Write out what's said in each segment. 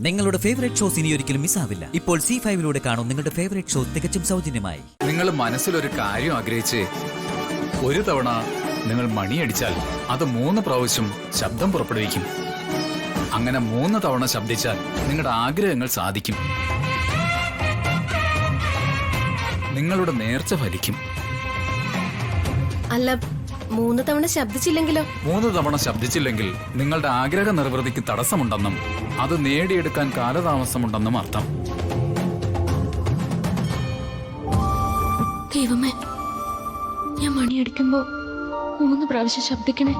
നിങ്ങളുടെ favourite shows ഇനി ഒരിക്കലും മിസ്സാവില്ല. ഇപ്പോൾ C5 കാണും നിങ്ങളുടെ ഫേവറേറ്റ് ഷോ തികച്ചും സൗജന്യമായി. നിങ്ങൾ മനസ്സിലൊരു കാര്യം ആഗ്രഹിച്ച് ഒരു തവണ നിങ്ങൾ മണിയടിച്ചാൽ അത് 3 പ്രാവശ്യം ശബ്ദം പുറപ്പെടുവിക്കും. അങ്ങനെ 3 തവണ ശബ്ദിച്ചാൽ നിങ്ങളുടെ ആഗ്രഹങ്ങൾ സാധിക്കും. നിങ്ങളുടെ നേർച്ച ഫലിക്കും. അല്ല, 3 തവണ ശബ്ദിച്ചില്ലെങ്കിലോ? 3 തവണ ശബ്ദിച്ചില്ലെങ്കിൽ നിങ്ങളുടെ ആഗ്രഹ നിർവൃതിക്ക് തടസ്സമുണ്ടെന്നും അത് നേടിയെടുക്കാൻ കാലതാമസമുണ്ടെന്നും അർത്ഥം. ദൈവമേ, ഞാൻ മണിയടിക്കുമ്പോ 3 പ്രാവശ്യം ശബ്ദിക്കണേ.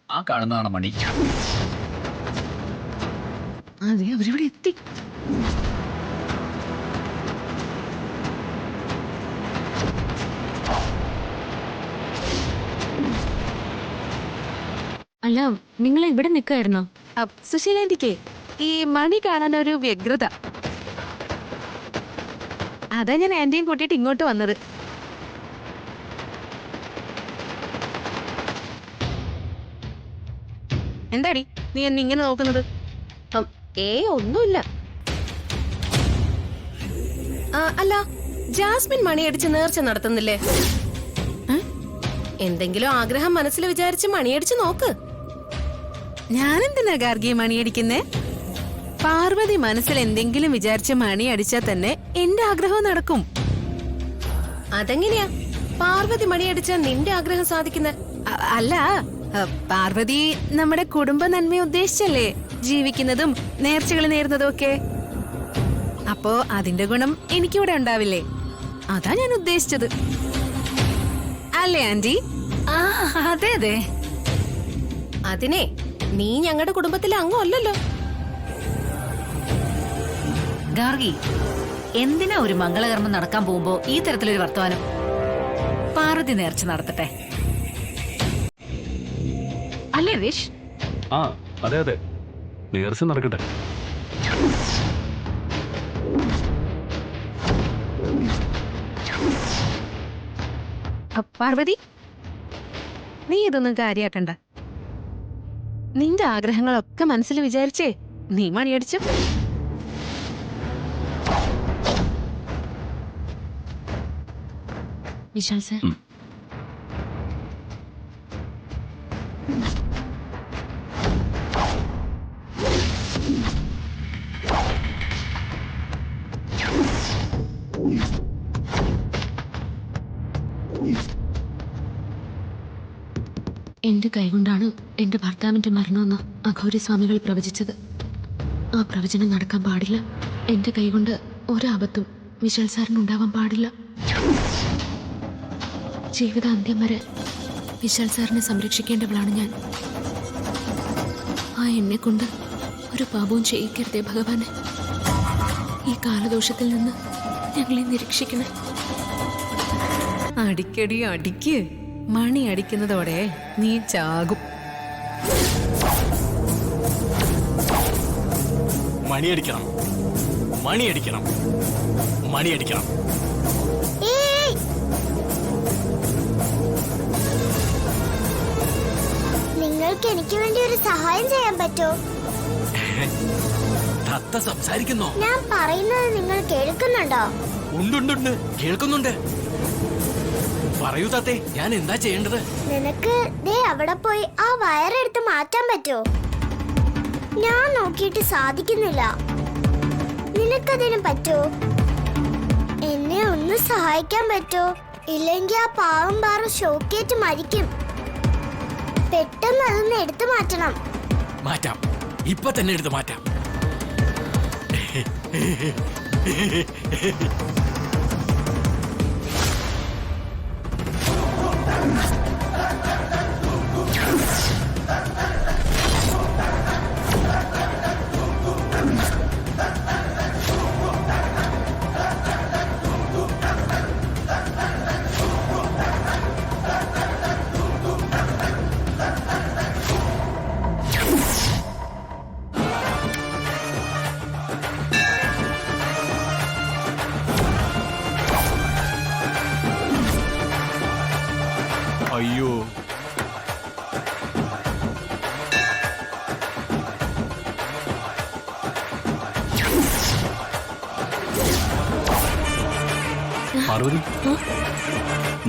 ആ കാണുന്നതാണ് മണി. അതെ, അവരിവിടെ എത്തി. അല്ല, നിങ്ങൾ ഇവിടെ നിൽക്കായിരുന്നോ? സുശീലാന്റിക്ക് ഈ മണി കാണാൻ ഒരു വ്യഗ്രത. അതാ ഞാൻ ആന്റിയും കൂട്ടിയിട്ട് ഇങ്ങോട്ട് വന്നത്. എന്താടി നീ എന്നെ ഇങ്ങനെ നോക്കുന്നത്? ഒന്നുമില്ല. അല്ല, ജാസ്മിൻ മണിയടിച്ച് നേർച്ച നടത്തുന്നില്ലേ? എന്തെങ്കിലും ആഗ്രഹം മനസ്സിൽ വിചാരിച്ച് മണിയടിച്ച് നോക്ക്. ഞാനെന്തിനാ ഗാർഗിയെ മണിയടിക്കുന്നേ? പാർവതി മനസ്സിൽ എന്തെങ്കിലും വിചാരിച്ച് മണിയടിച്ചാൽ തന്നെ എന്റെ ആഗ്രഹം നടക്കും. അതെങ്ങനെയാ പാർവതി മണിയടിച്ചാൽ നിന്റെ ആഗ്രഹം സാധിക്കുന്നത്? അല്ല, പാർവതി നമ്മുടെ കുടുംബ നന്മ ഉദ്ദേശിച്ചല്ലേ ജീവിക്കുന്നതും നേർച്ചകൾ നേരുന്നതും ഒക്കെ. അപ്പോ അതിന്റെ ഗുണം എനിക്കിവിടെ ഉണ്ടാവില്ലേ? അതാ ഞാൻ ഉദ്ദേശിച്ചത്. അല്ലേ ആന്റി? അതെ അതെ. അതിനെ നീ ഞങ്ങളുടെ കുടുംബത്തിലെ അംഗമല്ലല്ലോ. ഗാർഗി, എന്തിനാ ഒരു മംഗളകർമ്മം നടക്കാൻ പോകുമ്പോ ഈ തരത്തിലൊരു വർത്തമാനം? പാർവതി നേർച്ച നടത്തട്ടെ അല്ലേ റിഷ്? അതെ അതെ, നേർച്ച നടക്കട്ടെ. പാർവതി, നീ ഇതൊന്നും കാര്യാക്കണ്ട. നിന്റെ ആഗ്രഹങ്ങളൊക്കെ മനസ്സിൽ വിചാരിച്ചേ നീ മണിയടിച്ചു. വിശാൽ സർ, എന്റെ കൈകൊണ്ടാണ് എന്റെ ഭർത്താവിന്റെ മരണമെന്ന് അഘോരി സ്വാമികൾ പ്രവചിച്ചത്. ആ പ്രവചനം നടക്കാൻ പാടില്ല. എന്റെ കൈകൊണ്ട് ഒരാപത്തും വിശാൽ സാറിനുണ്ടാവാൻ പാടില്ല. ജീവിതാന്ത്യം വരെ വിശാൽ സാറിനെ സംരക്ഷിക്കേണ്ടവളാണ് ഞാൻ. ആ എന്നെ കൊണ്ട് ഒരു പാപവും ചെയ്യിക്കരുതേ ഭഗവാനെ. ഈ കാലദോഷത്തിൽ നിന്ന് ഞങ്ങളെ നിരീക്ഷിക്കണേ. അടിക്കടി അടിക്ക്. മണി അടിക്കുന്നതോടെ നീ ചാകും. മണിയടിക്കണം, മണിയടിക്കണം, മണിയടിക്കണം. നിങ്ങൾക്ക് എനിക്ക് വേണ്ടി ഒരു സഹായം ചെയ്യാൻ പറ്റോ? തത്ത സംസാരിക്കുന്നോ? ഞാൻ പറയുന്നത് നിങ്ങൾ കേൾക്കുന്നുണ്ടോ? ഉണ്ടുണ്ടുണ്ട്, കേൾക്കുന്നുണ്ട്. പറയൂ തത്തേ, ഞാൻ എന്താ ചെയ്യേണ്ടത്? നിനക്ക് ദേ അവിടെ പോയി ആ വയറെടുത്ത് മാറ്റാൻ പറ്റോ? ഞാൻ നോക്കിയിട്ട് സാധിക്കുന്നില്ല. നിനക്കതിന് പറ്റോ? എന്നെ ഒന്ന് സഹായിക്കാൻ പറ്റോ? ഇല്ലെങ്കിൽ ആ പാവം പാറ ഷോക്കേറ്റ് മരിക്കും. പെട്ടെന്ന് അതൊന്ന് എടുത്തു മാറ്റണം. മാറ്റാം, ഇപ്പൊ തന്നെ എടുത്ത് മാറ്റാം. പാർവതി,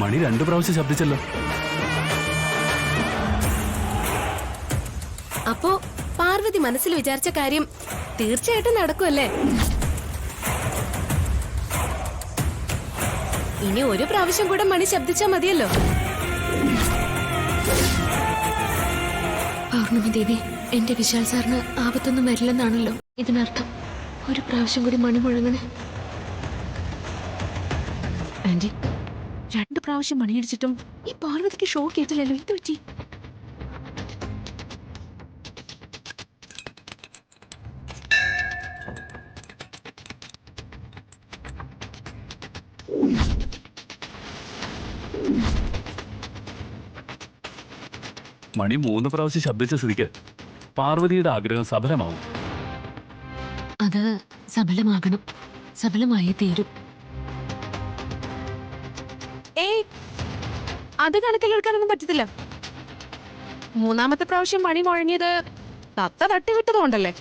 മണി 2 പ്രാവശ്യം ശബ്ദിച്ചല്ലോ. അപ്പോ പാർവതി മനസ്സിൽ വിചാരിച്ച കാര്യം തീർച്ചയായിട്ടും നടക്കുമല്ലേ? ഇനി ഒരു പ്രാവശ്യം കൂടെ മണി ശബ്ദിച്ചാ മതിയല്ലോ. പൗർണമി ദേവി, എന്റെ വിശാൽ സാറിന് ആപത്തൊന്നും വരില്ലെന്നാണല്ലോ ഇതിനർത്ഥം. ഒരു പ്രാവശ്യം കൂടി മണി മുഴങ്ങണേ. ആന്റി, 2 പ്രാവശ്യം മണിയടിച്ചിട്ടും ഈ പാർവതിക്ക് ഷോക്ക് ഏറ്റില്ലല്ലോ. ഇത് പറ്റി? മണി 3 പ്രാവശ്യം ശബ്ദിച്ച സ്ഥിതിക്ക് പാർവതിയുടെ ആഗ്രഹം സഫലമാവും. അത് സഫലമാകണം, സഫലമായേ തീരും. ഏയ്, അത് കണക്കിലെടുക്കാനൊന്നും പറ്റത്തില്ല. 3ാമത്തെ പ്രാവശ്യം മണി മുഴങ്ങിയത് തത്ത തട്ടിവിട്ടതുകൊണ്ടല്ലേ?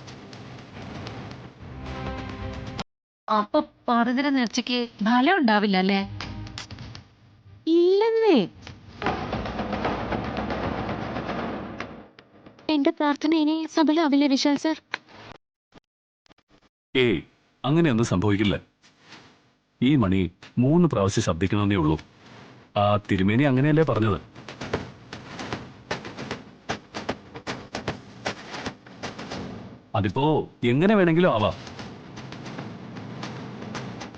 അപ്പൊ പാർവതിയുടെ നേർച്ചയ്ക്ക് ഫലം ഉണ്ടാവില്ല അല്ലേ? ഇല്ലെന്നേ. എന്റെ പ്രാർത്ഥന ഇനി സഫലമാവില്ലേ വിശാൽ സാർ? ഏയ്, അങ്ങനെയൊന്നും സംഭവിക്കില്ല. ഈ മണി 3 പ്രാവശ്യം ശബ്ദിക്കണമെന്നേ ഉള്ളൂ. ആ തിരുമേനി അങ്ങനെയല്ലേ പറഞ്ഞത്? അതിപ്പോ എങ്ങനെ വേണമെങ്കിലും ആവാം.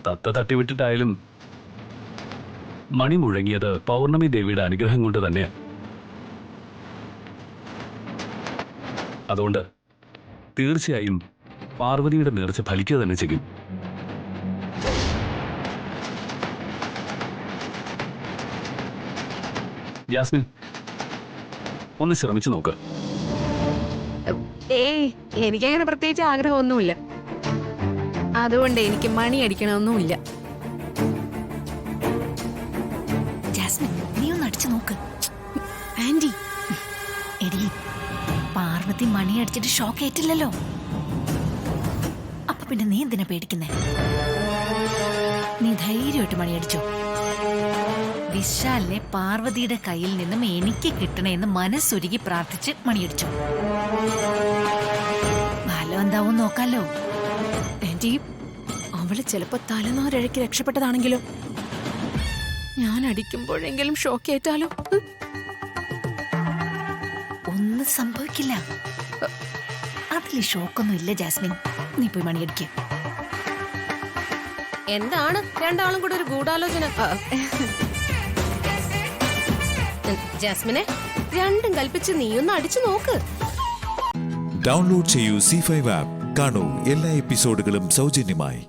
തത്ത തട്ടിവിട്ടിട്ടായാലും മണി മുഴങ്ങിയത് പൗർണമി ദേവിയുടെ അനുഗ്രഹം കൊണ്ട് തന്നെയാണ്. അതുകൊണ്ട് തീർച്ചയായും പാർവതിയുടെ നേർച്ച ഫലിക്കുക തന്നെ ചെയ്യും. ജാസ്മിൻ, ഒന്ന് ശ്രമിച്ചു നോക്ക്. ഏയ്, എനിക്കങ്ങനെ പ്രത്യേകിച്ച് ആഗ്രഹമൊന്നുമില്ല. അതുകൊണ്ട് എനിക്ക് മണി അടിക്കണമെന്നുമില്ല. ജാസ്മിൻ, നീ ഒന്ന് അടിച്ചു നോക്ക്. ആന്റി, എടി, പാർവതി മണി അടിച്ചിട്ട് ഷോക്ക് ഏറ്റില്ലല്ലോ. അപ്പൊ പിന്നെ നീ എന്തിനാ പേടിക്കുന്നേ? നീ ധൈര്യമായിട്ട് മണി അടിച്ചോ. വിശാലിനെ പാർവതിയുടെ കയ്യിൽ നിന്നും എനിക്ക് കിട്ടണേന്ന് മനസ്സൊരുക്കി പ്രാർത്ഥിച്ച് മണിയടിച്ചു. ഫലം എന്താവും നോക്കാലോ. ആന്റി, അവള് ചിലപ്പോ തലനാരഴയ്ക്ക് രക്ഷപ്പെട്ടതാണെങ്കിലോ? ഞാൻ അടിക്കുമ്പോഴെങ്കിലും ഷോക്ക് ഏറ്റാലോ? ഒന്നും സംഭവിക്കില്ല. അതിൽ ഷോക്കൊന്നും ഇല്ല ജാസ്മിൻ. നീ പോയി മണിയടിക്ക. എന്താണ് രണ്ടാളും കൂടെ ഒരു ഗൂഢാലോചന? ജാസ്മിനെ, രണ്ടും കൽപ്പിച്ച് നീയൊന്ന് അടിച്ചു നോക്ക്. ഡൗൺലോഡ് ചെയ്യൂ C5 ആപ്പ്. കാണൂ എല്ലാ എപ്പിസോഡുകളും സൗജന്യമായി.